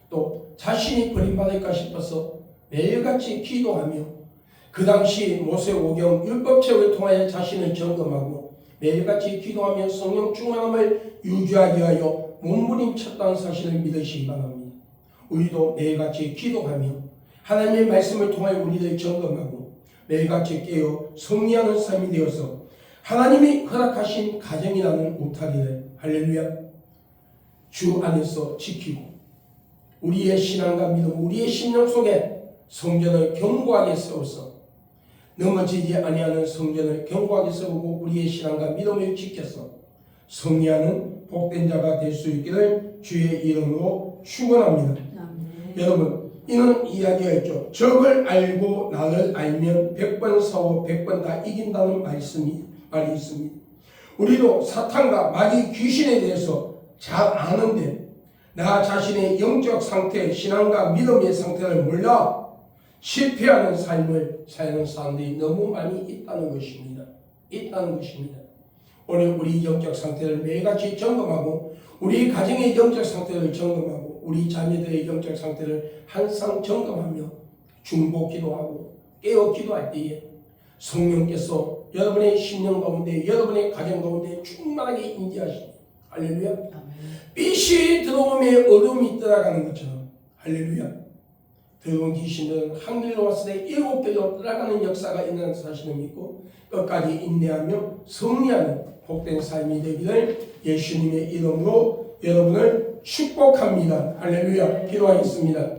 또 자신이 버림받을까 싶어서 매일같이 기도하며 그 당시 모세오경 율법책을 통하여 자신을 점검하고 매일같이 기도하며 성령 충만함을 유지하기 위하여 몸부림쳤다는 사실을 믿으시기 바랍니다. 우리도 매일같이 기도하며 하나님의 말씀을 통하여 우리를 점검하고 매일같이 깨어 승리하는 삶이 되어서 하나님이 허락하신 가정이라는 울타리를 할렐루야 주 안에서 지키고 우리의 신앙과 믿음 우리의 심령 속에 성전을 견고하게 세워서 넘어지지 아니하는 성전을 견고하게 세우고 우리의 신앙과 믿음을 지켜서 승리하는 복된 자가 될 수 있기를 주의 이름으로 축원합니다. 여러분 이는 이야기가 있죠. 적을 알고 나를 알면 100번 싸워 100번 다 이긴다는 말이 있습니다. 우리도 사탄과 마귀 귀신에 대해서 잘 아는데 나 자신의 영적 상태, 신앙과 믿음의 상태를 몰라 실패하는 삶을 사는 사람들이 너무 많이 있다는 것입니다. 오늘 우리 영적 상태를 매일같이 점검하고 우리 가정의 영적 상태를 점검하고 우리 자녀들의 영적 상태를 항상 점검하며 중보 기도하고 깨어 기도할 때에 성령께서 여러분의 심령 가운데 여러분의 가정 가운데 충만하게 임재하시니 할렐루야. 빛이 들어오면 어둠이 떠나가는 것처럼 할렐루야. 더러운 귀신들은 한 길로 왔을 때 7배로 떠나가는 역사가 있는 사실을 믿고 끝까지 인내하며 승리하는 복된 삶이 되기를 예수님의 이름으로 여러분을 축복합니다. 할렐루야. 기도하겠습니다.